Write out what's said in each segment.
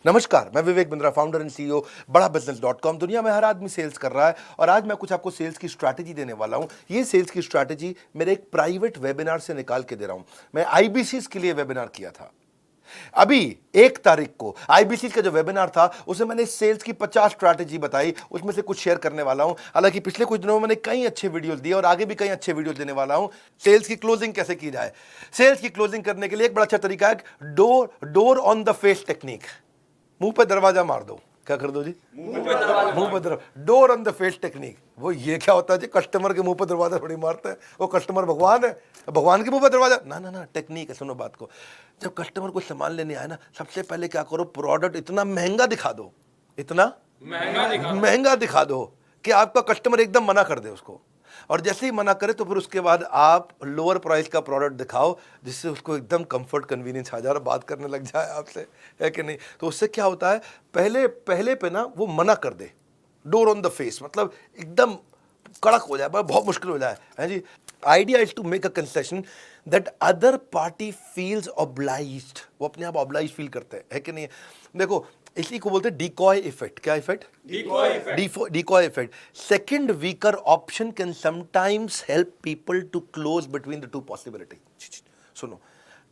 नमस्कार, मैं Vivek Bindra, founder and CEO बड़ा बिजनेस.com। दुनिया में हर आदमी सेल्स कर रहा है और आज मैं कुछ आपको सेल्स की स्ट्रैटेजी देने वाला हूं। ये सेल्स की स्ट्रैटेजी मेरे एक प्राइवेट वेबिनार से निकाल के दे रहा हूं। मैं आईबीसीज के लिए वेबिनार किया था। अभी 1 तारीख को आईबीसी का जो वेबिनार था उसमें मैंने सेल्स की 50 स्ट्रैटेजी बताई, उसमें से कुछ शेयर करने वाला हूं। हालांकि पिछले कुछ दिनों में मैंने कई अच्छे वीडियोस दिए और आगे भी कई अच्छे वीडियोस देने वाला हूं। सेल्स की क्लोजिंग कैसे की जाए। सेल्स की क्लोजिंग करने के लिए एक बड़ा अच्छा तरीका है door on the face technique. मुंह पे दरवाजा मार दो। क्या कर दो जी? मुंह पे दरवाजा। Door on the face technique. वो ये क्या होता है जी? कस्टमर के मुंह पे दरवाजा थोड़ी मारते हैं। वो कस्टमर भगवान है, भगवान के मुंह पे दरवाजा ना ना ना। टेक्निक है, सुनो बात को। जब कस्टमर को सामान लेने आए ना, सबसे पहले क्या करो, प्रोडक्ट इतना महंगा दिखा दो, इतना महंगा दिखा दो कि आपका कस्टमर एकदम मना कर दे उसको। और जैसे ही मना करे तो फिर उसके बाद आप लोअर प्राइस का प्रोडक्ट दिखाओ जिससे उसको एकदम कंफर्ट कन्वीनियंस आ जाए और बात करने लग जाए आपसे, है कि नहीं? तो उससे क्या होता है, पहले पे ना वो मना कर दे। डोर ऑन द फेस मतलब एकदम कड़क हो जाए, बहुत मुश्किल हो जाए, है जी। Idea is to make a concession that other party feels obliged. वो अपने आप ऑब्लाइज फील करते हैं, है कि नहीं? देखो, इसी को बोलते हैं डिकॉय इफेक्ट। क्या effect? Decoy effect. Second weaker option can sometimes help people to close between the two possibility. सुनो,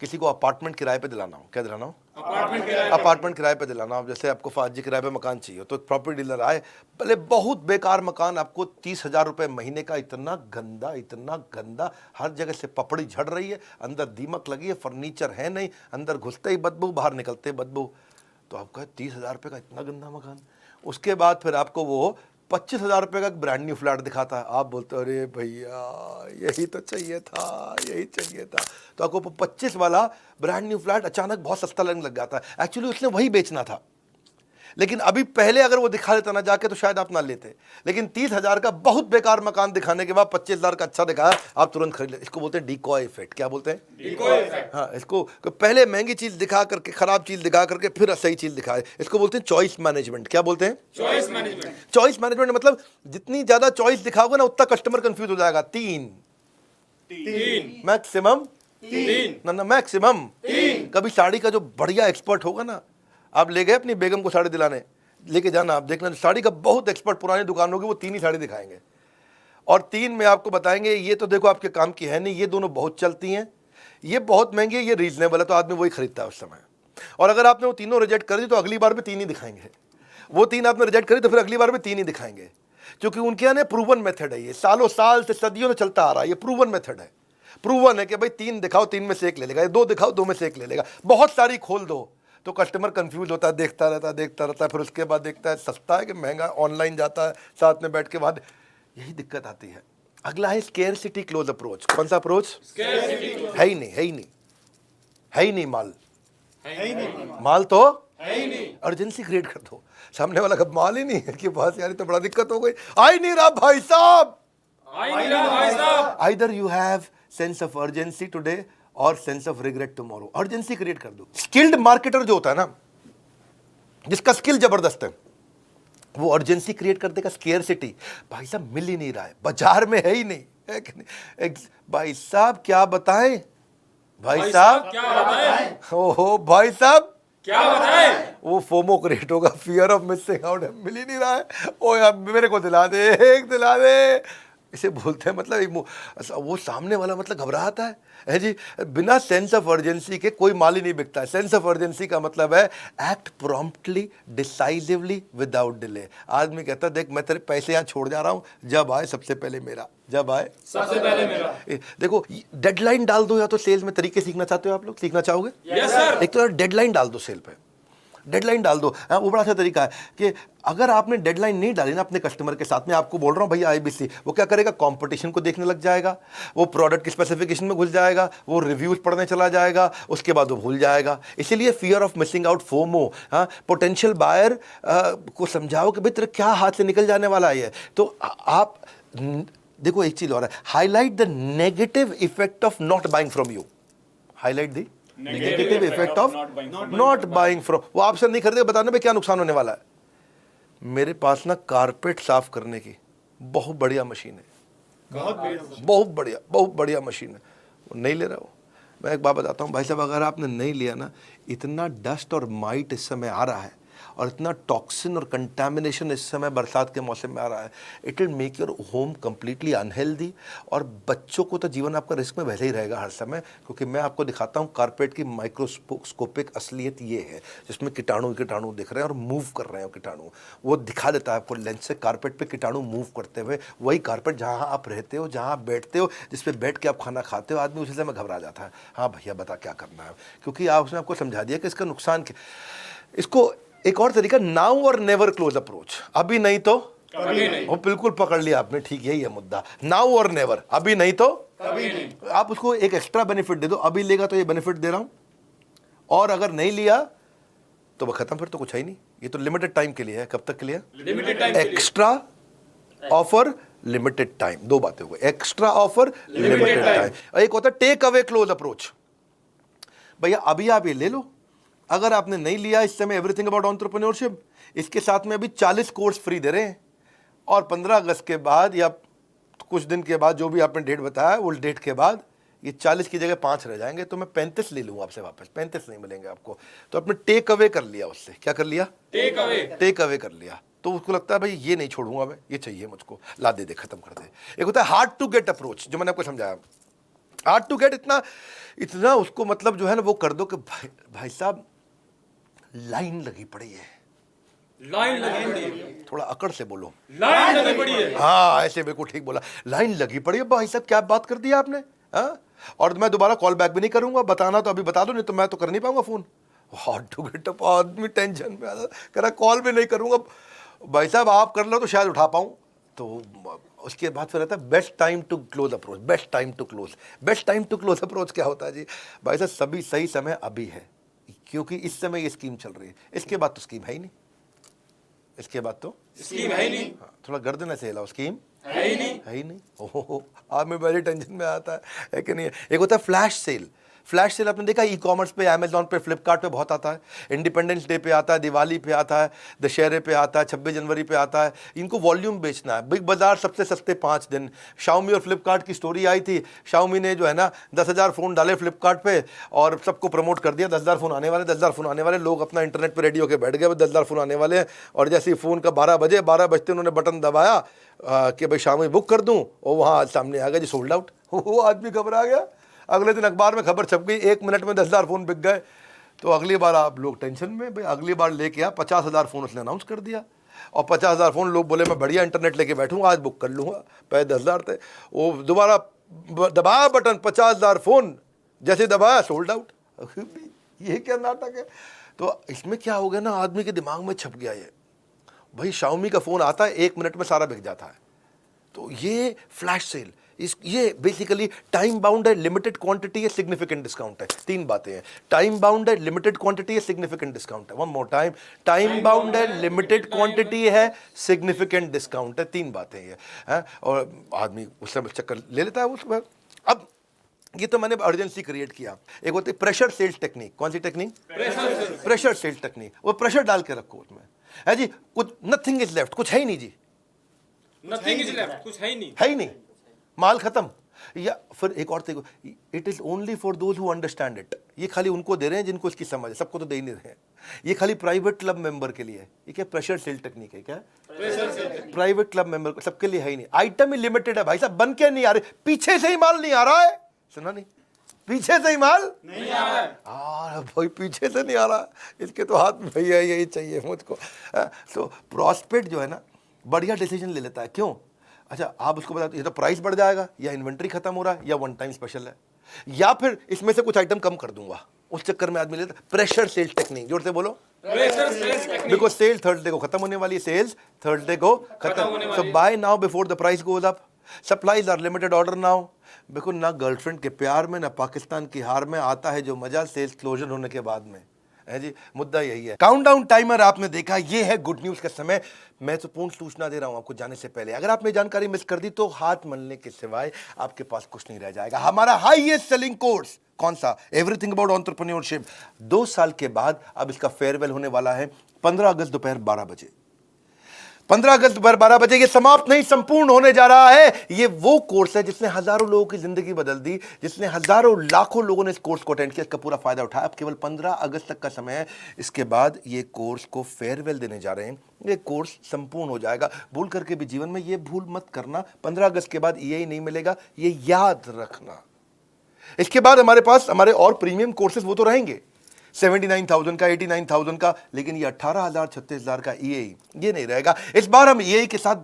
किसी को अपार्टमेंट किराए पे दिलाना हो, क्या दिलाना हो? अपार्टमेंट किराए पे दिलाना हो। जैसे आपको फाजी किराए पे मकान चाहिए तो एक प्रॉपर्टी डीलर आए, भले बहुत बेकार मकान, आपको 30,000 रुपए महीने का, इतना गंदा, हर जगह से पपड़ी झड़ रही है, अंदर दीमक लगी है, फर्नीचर है नहीं, अंदर घुसते ही बदबू, बाहर निकलते ही बदबू। तो आपका 30,000 रुपये का इतना गंदा मकान। उसके बाद फिर आपको वो 25,000 रुपये का ब्रांड न्यू फ्लैट दिखाता है। आप बोलते हो अरे भैया यही तो चाहिए था, यही चाहिए था। तो आपको 25 वाला ब्रांड न्यू फ्लैट अचानक बहुत सस्ता लगने लग जाता है। एक्चुअली उसने वही बेचना था, लेकिन अभी पहले अगर वो दिखा देता ना जाके तो शायद आप ना लेते। लेकिन 30,000 का बहुत बेकार मकान दिखाने के बाद 25,000 का अच्छा दिखाया, आप तुरंत खरीद ले। इसको बोलते हैं डिकॉय इफेक्ट। क्या बोलते हैं? Decoy effect. हाँ, इसको पहले महंगी चीज दिखा करके, खराब चीज दिखा करके फिर सही चीज दिखाए। इसको बोलते हैं चॉइस मैनेजमेंट। क्या बोलते हैं? Choice management. चॉइस मैनेजमेंट मतलब जितनी ज्यादा चॉइस दिखाओगे ना उतना कस्टमर कंफ्यूज हो जाएगा। तीन मैक्सिमम, ना मैक्सिमम। कभी साड़ी का जो बढ़िया एक्सपर्ट होगा ना, आप ले गए अपनी बेगम को साड़ी दिलाने, लेके जाना, आप देखना साड़ी का बहुत एक्सपर्ट पुरानी दुकान होगी, वो 3 ही साड़ी दिखाएंगे और 3 में आपको बताएंगे ये तो देखो आपके काम की है नहीं, ये दोनों बहुत चलती हैं, ये बहुत महंगी है, ये रीजनेबल है। तो आदमी वही खरीदता है उस समय। और अगर आपने वो तीनों रिजेक्ट कर दी तो अगली बार भी 3 ही दिखाएंगे। वो 3 आपने रिजेक्ट करी तो फिर अगली बार भी 3 ही दिखाएंगे, क्योंकि उनके यहाँ प्रूवन मेथड है। ये सालों साल से, सदियों से चलता आ रहा है। ये प्रूवन मेथड है। प्रूवन है कि भाई 3 दिखाओ, 3 में से 1 ले लेगा, 2 दिखाओ, 2 में से 1 ले लेगा। बहुत सारी खोल दो तो कस्टमर कंफ्यूज होता है, देखता रहता है। फिर उसके बाद देखता है सस्ता है कि महंगा, ऑनलाइन जाता है, साथ में बैठ के बाद यही दिक्कत आती है। अगला है स्केर्सिटी क्लोज अप्रोच। कौन सा अप्रोच? है ही नहीं माल तो है ही नहीं। अर्जेंसी क्रिएट कर दो। सामने वाला का माल ही नहीं है कि बस यार तो बड़ा दिक्कत हो गई, आ ही नहीं रहा भाई साहब। Either you have sense of urgency today और sense of regret tomorrow. Urgency create कर दो। स्किल्ड मार्केटर जो होता है ना, जिसका स्किल जबरदस्त है, वो अर्जेंसी क्रिएट कर देगा। स्केर्सिटी, भाई साहब मिल ही नहीं रहा है, बाजार में है ही नहीं, है कि नहीं? भाई साहब क्या बताएं, भाई साहब क्या बताएं, ओहो भाई साहब क्या बताएं। वो फोमो क्रिएट होगा, फियर ऑफ मिसिंग आउट। मिल ही नहीं रहा है, ओ यार मेरे को दिला दे, एक दिला दे, इसे बोलते हैं। मतलब वो सामने वाला मतलब घबराता है जी। बिना सेंस ऑफ अर्जेंसी के कोई माल ही नहीं बिकता है। सेंस ऑफ अर्जेंसी का मतलब है act promptly, decisively, without delay. आदमी कहता है देख मैं तेरे पैसे यहाँ छोड़ जा रहा हूँ, जब आए सबसे पहले मेरा, जब आए सबसे पहले मेरा। देखो डेडलाइन डाल दो, या तो सेल्स में तरीके सीखना चाहते हो आप लोग, सीखना चाहोगे? Yes sir. एक तो डेडलाइन डाल दो, सेल पे डेडलाइन डाल दो। वो बड़ा अच्छा तरीका है कि अगर आपने डेडलाइन नहीं डाली ना अपने कस्टमर के साथ में, आपको बोल रहा हूँ भैया आईबीसी, वो क्या करेगा, कंपटीशन को देखने लग जाएगा, वो प्रोडक्ट की स्पेसिफिकेशन में घुस जाएगा, वो रिव्यूज पढ़ने चला जाएगा, उसके बाद वो भूल जाएगा। इसीलिए fear of missing out, FOMO. हाँ, पोटेंशियल बायर को समझाओ कि भाई तेरे क्या हाथ से निकल जाने वाला है। तो आप देखो एक चीज और है, highlight the negative effect of not buying from you. Highlight the negative effect of not buying from. वो आपसे नहीं खरीदे, बताने में क्या नुकसान होने वाला है। मेरे पास ना कारपेट साफ करने की बहुत बढ़िया मशीन है, बहुत बढ़िया मशीन है, वो नहीं ले रहा हो। मैं एक बात बताता हूँ भाई साहब, अगर आपने नहीं लिया ना, इतना डस्ट और माइट इस समय आ रहा है और इतना टॉक्सिन और कंटामिनेशन इस समय बरसात के मौसम में आ रहा है, it will make your home completely unhealthy. और बच्चों को तो जीवन आपका रिस्क में वैसे ही रहेगा हर समय, क्योंकि मैं आपको दिखाता हूँ कारपेट की माइक्रोस्कोपिक असलियत ये है, जिसमें कीटाणु दिख रहे हैं और मूव कर रहे हैं। कीटाणु वो दिखा देता है आपको लेंस से, कारपेट पे कीटाणु मूव करते हुए। वही कारपेट जहाँ आप रहते हो, जहाँ आप बैठते हो, जिस पे बैठ के आप खाना खाते हो, आदमी उसी समय घबरा जाता है, हाँ भैया बता क्या करना है, क्योंकि उसने आपको समझा दिया कि इसका नुकसान क्या। इसको एक और तरीका, नाउ और नेवर क्लोज अप्रोच, अभी नहीं तो कभी नहीं। वो बिल्कुल पकड़ लिया आपने, ठीक यही है मुद्दा, नाउ और नेवर, अभी नहीं तो कभी नहीं। आप उसको एक एक्स्ट्रा बेनिफिट दे दो, अभी लेगा तो ये बेनिफिट दे रहा हूं, और अगर नहीं लिया तो वो खत्म, फिर तो कुछ है ही नहीं। ये तो लिमिटेड टाइम के लिए है। कब तक के लिए? Limited time. Extra offer, limited time, दो बातें हो गई, एक्स्ट्रा ऑफर, लिमिटेड टाइम। एक होता है टेक अवे क्लोज अप्रोच, भैया अभी आप ये ले लो, अगर आपने नहीं लिया इस समय एवरीथिंग अबाउट एंटरप्रेन्योरशिप, इसके साथ में अभी 40 कोर्स फ्री दे रहे हैं, और 15 अगस्त के बाद या कुछ दिन के बाद, जो भी आपने डेट बताया, वो डेट के बाद ये 40 की जगह 5 रह जाएंगे, तो मैं 35 ले लूंगा आपसे वापस, 35 नहीं मिलेंगे आपको। तो आपने टेक अवे कर लिया उससे, क्या कर लिया? टेक अवे कर लिया। तो उसको लगता है भाई ये नहीं छोड़ूंगा मैं, ये चाहिए मुझको, ला दे खत्म कर दे। एक होता है हार्ड टू गेट अप्रोच, जो मैंने आपको समझाया। हार्ड टू गेट, इतना उसको मतलब जो है ना वो कर दो कि भाई साहब लाइन लगी पड़ी है, लाइन लगी पड़ी है, थोड़ा अकड़ से बोलो, लाइन लगी पड़ी है। हाँ ऐसे बिल्कुल ठीक बोला, लाइन लगी पड़ी है। भाई साहब क्या बात कर दी आपने, हाँ? और मैं दोबारा कॉल बैक भी नहीं करूंगा, बताना तो अभी बता दो, नहीं तो मैं तो कर नहीं पाऊंगा phone. Hard to get up, आदमी टेंशन में आता, कह रहा कॉल भी नहीं करूंगा। भाई साहब आप कर लो तो शायद उठा पाऊं। तो उसके बाद फिर रहता है best time to close approach. Best time to close approach क्या होता है जी? भाई साहब सभी सही समय अभी है, क्योंकि इस समय ये स्कीम चल रही है, इसके बाद तो स्कीम है ही नहीं, इसके बाद तो स्कीम है ही नहीं। हाँ, थोड़ा गर्दन ऐसे हिलाओ, स्कीम है ही नहीं। ओहो, आप में बड़ी टेंशन में आता है कि नहीं? एक होता है फ्लैश सेल। फ्लैश सेल आपने देखा ई कॉमर्स पे, अमेजॉन पे, फ्लिपकार्ट पे बहुत आता है। इंडिपेंडेंस डे पे आता है, दिवाली पे आता है, दशहरे पे आता है, 26 जनवरी पे आता है। इनको वॉल्यूम बेचना है। बिग बाजार सबसे सस्ते 5 दिन। शाओमी और फ्लिपकार्ट की स्टोरी आई थी, शाओमी ने जो है ना 10,000 फ़ोन डाले फ्लिपकार्ट पे और सबको प्रमोट कर दिया, 10,000 फ़ोन आने वाले, 10,000 फ़ोन आने वाले। लोग अपना इंटरनेट पर रेडी होकर बैठ गए, 10,000 फ़ोन आने वाले हैं। और जैसे ही फ़ोन का 12 बजते उन्होंने बटन दबाया कि भाई शाओमी बुक कर दूँ, और वहाँ सामने आ गया जी सोल्ड आउट। वो आदमी घबरा गया। अगले दिन अखबार में खबर छप गई, 1 मिनट में 10,000 फ़ोन बिक गए। तो अगली बार आप लोग टेंशन में, भाई अगली बार लेके आ, 50,000 फ़ोन उसने अनाउंस कर दिया, और 50,000 फ़ोन लोग बोले मैं बढ़िया इंटरनेट लेके बैठूंगा, आज बुक कर लूँगा। पहले 10,000 थे, वो दोबारा दबाया बटन, 50,000 फ़ोन, जैसे दबाया सोल्ड आउट। ये क्या नाटक है? तो इसमें क्या हो गया ना, आदमी के दिमाग में छप गया ये, भाई शाओमी का फ़ोन आता है 1 मिनट में सारा बिक जाता है। तो ये फ्लैश सेल, ये बेसिकली टाइम बाउंड है, लिमिटेड क्वांटिटी है, सिग्निफिकेंट डिस्काउंट है। 3 बातें हैं, टाइम बाउंड है, लिमिटेड क्वांटिटी है, सिग्निफिकेंट डिस्काउंट है। One more time, time bound है, लिमिटेड क्वांटिटी है, सिग्निफिकेंट डिस्काउंट है। 3 बातें ये हैं, और आदमी उस समय चक्कर ले लेता है उसमें। अब ये तो मैंने अर्जेंसी क्रिएट किया। एक होती है प्रेशर सेल्स टेक्निक। कौन सी टेक्निक? Pressure sales technique. वो प्रेशर डाल के रखो उसमें, है जी, कुछ नथिंग इज लेफ्ट, कुछ है ही नहीं जी, नथिंग इज लेफ्ट, कुछ है ही नहीं, माल खत्म। या फिर एक और देखो, it is only for those who understand it. ये खाली उनको दे रहे हैं जिनको इसकी समझ है, सबको तो दे ही नहीं रहे हैं। ये खाली प्राइवेट क्लब मेंबर के लिए है। ये क्या प्रेशर सेल टेक्निक है? क्या प्राइवेट क्लब मेंबर, सबके लिए है ही नहीं। आइटम ही लिमिटेड है भाई साहब, बन के नहीं आ रहे, पीछे से ही माल नहीं आ रहा है। सुना नहीं? पीछे से ही माल नहीं आ रहा है। भाई पीछे से नहीं आ रहा, इसके तो हाथ में भैया यही चाहिए मुझको। तो प्रॉस्पेक्ट जो है ना बढ़िया डिसीजन ले लेता है। क्यों? अच्छा आप उसको बता, ये तो प्राइस बढ़ जाएगा, या इन्वेंट्री खत्म हो रहा है, या वन टाइम स्पेशल है, या फिर इसमें से कुछ आइटम कम कर दूंगा। उस चक्कर में आदमी लेता है प्रेशर सेल्स टेक्निक। जोर से बोलो, pressure sales technique. Because sale Thursday को खत्म होने वाली है, सेल्स थर्सडे को खत्म। So buy now before the price goes up. Supplies are limited order now. Because ना गर्लफ्रेंड के प्यार में, ना पाकिस्तान की हार में आता है जो मजा सेल्स क्लोजर होने के बाद में, है जी। मुद्दा यही है। काउंटडाउन टाइमर आपने देखा, ये है गुड न्यूज का समय। मैं तो पूर्ण सूचना दे रहा हूं आपको जाने से पहले, अगर आपने जानकारी मिस कर दी तो हाथ मलने के सिवाय आपके पास कुछ नहीं रह जाएगा। हमारा हाईएस्ट सेलिंग कोर्स कौन सा? Everything about entrepreneurship. 2 साल के बाद अब इसका फेयरवेल होने वाला है 15 अगस्त दोपहर 12 बजे। 15 अगस्त दोपहर 12 बजे ये समाप्त नहीं संपूर्ण होने जा रहा है। ये वो कोर्स है जिसने हजारों लोगों की जिंदगी बदल दी, जिसने हजारों लाखों लोगों ने इस कोर्स को अटेंड किया, इसका पूरा फायदा उठाया। अब केवल 15 अगस्त तक का समय है, इसके बाद ये कोर्स को फेयरवेल देने जा रहे हैं। ये कोर्स संपूर्ण हो जाएगा। भूल करके भी जीवन में ये भूल मत करना, 15 अगस्त के बाद ये नहीं मिलेगा, ये याद रखना। इसके बाद हमारे पास हमारे और प्रीमियम कोर्सेज वो तो रहेंगे 79,000 का, 89,000 का, लेकिन ये 18,000 36,000 का EAE ये नहीं रहेगा। इस बार हम EAE के साथ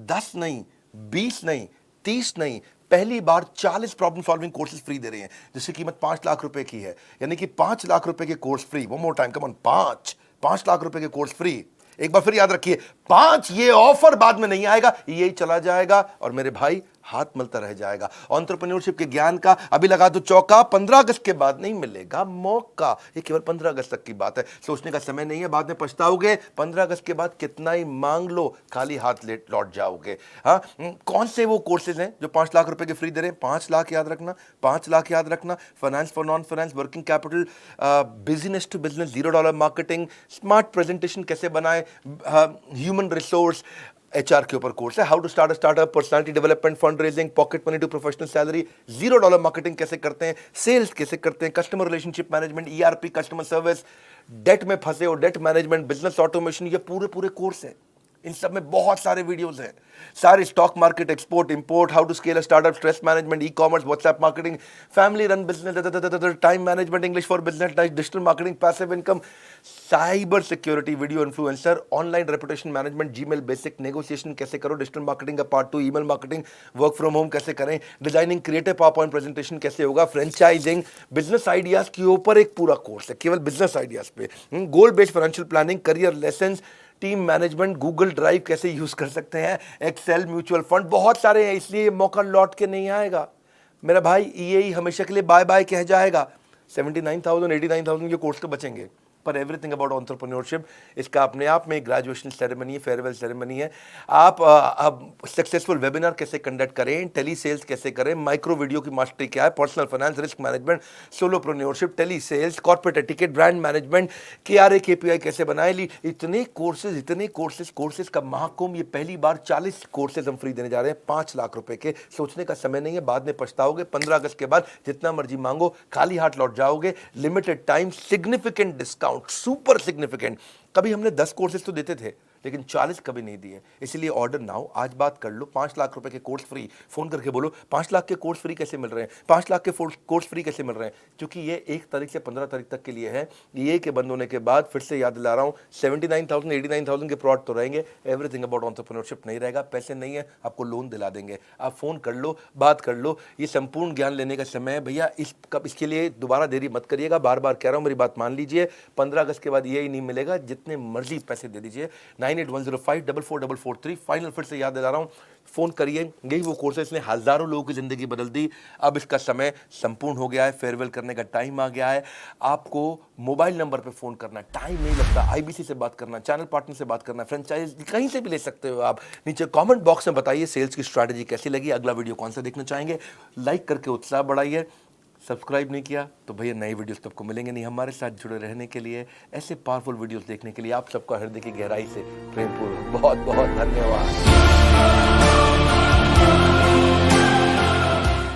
10 नहीं, 20 नहीं, 30 नहीं, पहली बार 40 प्रॉब्लम सॉल्विंग कोर्सेज फ्री दे रहे हैं, जिसकी कीमत 5 लाख रुपए की है। यानी कि 5 लाख रुपए के course free. One more time, come on, 5 lakh रुपए के कोर्स फ्री। एक बार फिर याद रखिए, 5, ये ऑफर बाद में नहीं आएगा, यही चला जाएगा और मेरे भाई हाथ मलता रह जाएगा। एंटरप्रेन्योरशिप के ज्ञान का अभी लगा दो चौका, 15 अगस्त के बाद नहीं मिलेगा मौका। ये केवल 15 अगस्त तक की बात है, सोचने का समय नहीं है, बाद में पछताओगे। 15 अगस्त के बाद कितना ही मांग लो, खाली हाथ लौट जाओगे। हाँ, कौन से वो कोर्सेज हैं जो 5 लाख रुपए के फ्री दे रहे हैं? 5 लाख याद रखना, 5 लाख याद रखना। Finance for non finance, working capital, business to business, $0 marketing, smart presentation कैसे बनाए, ह्यूमन रिसोर्स, HR के ऊपर कोर्स है, how to start a startup, personality development, fund raising, pocket money to professional salary, $0 marketing कैसे करते हैं, sales कैसे करते हैं, customer relationship management, ERP, customer service, debt में फंसे हो, डेट मैनेजमेंट, बिजनेस ऑटोमेशन, ये पूरे कोर्स है। इन सब में बहुत सारे वीडियोस हैं, सारे stock market, export import, how to scale a startup, stress management, e-commerce, WhatsApp marketing, family run business, time management, English for business, digital marketing, passive income, cyber security, video influencer, online reputation management, Gmail basic, negotiation कैसे करो, digital marketing का part 2, email marketing, work from home कैसे करें, designing creative PowerPoint presentation कैसे होगा, franchising, business ideas के ऊपर एक पूरा कोर्स है केवल बिजनेस आइडियाज पे, गोल based financial planning, career lessons, team management, Google drive कैसे यूज कर सकते हैं, एक्सेल, म्यूचुअल फंड, बहुत सारे हैं। इसलिए ये मौका लौट के नहीं आएगा मेरा भाई, EAE हमेशा के लिए बाय बाय कह जाएगा। 79,000 89,000 के कोर्स तो बचेंगे, पर एवरीथिंग अबाउट एंटरप्रेन्योरशिप, इसका अपने आप में ग्रेजुएशन सेरेमनी है, फेयरवेल सेरेमनी है। आप सक्सेसफुल वेबिनार कैसे कंडक्ट करें, टेली सेल्स कैसे करें, माइक्रो वीडियो की मास्टरी क्या है, personal finance, risk management, solopreneurship, tele sales, corporate etiquette, brand management, KRA KPI कैसे बनाए ली, इतने कोर्सेज का महाकुंभ। ये पहली बार 40 कोर्सेज हम फ्री देने जा रहे हैं, 5 लाख रुपए के। सोचने का समय नहीं है, बाद में पछताओगे। 15 अगस्त के बाद जितना मर्जी मांगो, खाली हाथ लौट जाओगे। Limited time, significant discount, super significant. कभी हमने 10 कोर्सेज तो देते थे, लेकिन 40 कभी नहीं दिए। इसलिए ऑर्डर नाउ, आज बात कर लो। 5 लाख रुपए के कोर्स फ्री, फोन करके बोलो 5 लाख के कोर्स फ्री कैसे मिल रहे हैं, 5 लाख के कोर्स फ्री कैसे मिल रहे हैं, क्योंकि ये 1 तारीख से 15 तारीख तक के लिए है। ये के बंद होने के बाद फिर से याद दिला रहा हूँ, 79,000 89,000 के प्रोडक्ट तो रहेंगे, एवरीथिंग अबाउट एंटरप्रेन्योरशिप नहीं रहेगा। पैसे नहीं है, आपको लोन दिला देंगे। आप फोन कर लो, बात कर लो। ये संपूर्ण ज्ञान लेने का समय है भैया। इसके लिए दोबारा देरी मत करिएगा, बार बार कह रहा हूँ, मेरी बात मान लीजिए। 15 अगस्त के बाद ये ही नहीं मिलेगा, जितने मर्जी पैसे दे दीजिए। 9810544443, फाइनल फिर से याद दिला रहा हूं, फोन करिए। यही वो कोर्स है, इसने हजारों लोगों की जिंदगी बदल दी। अब इसका समय संपूर्ण हो गया है, फेयरवेल करने का टाइम आ गया है। आपको मोबाइल नंबर पे फोन करना, टाइम नहीं लगता। IBC से बात करना, चैनल पार्टनर से बात करना, फ्रेंचाइज कहीं से भी ले सकते हो आप। नीचे कमेंट बॉक्स में बताइए सेल्स की स्ट्रैटेजी कैसी लगी, अगला वीडियो कौन सा देखना चाहेंगे। लाइक करके उत्साह बढ़ाइए। सब्सक्राइब नहीं किया तो भैया नई वीडियोस तो आपको मिलेंगे नहीं। हमारे साथ जुड़े रहने के लिए, ऐसे पावरफुल वीडियोस देखने के लिए आप सबका हृदय की गहराई से प्रेमपूर्वक बहुत बहुत धन्यवाद।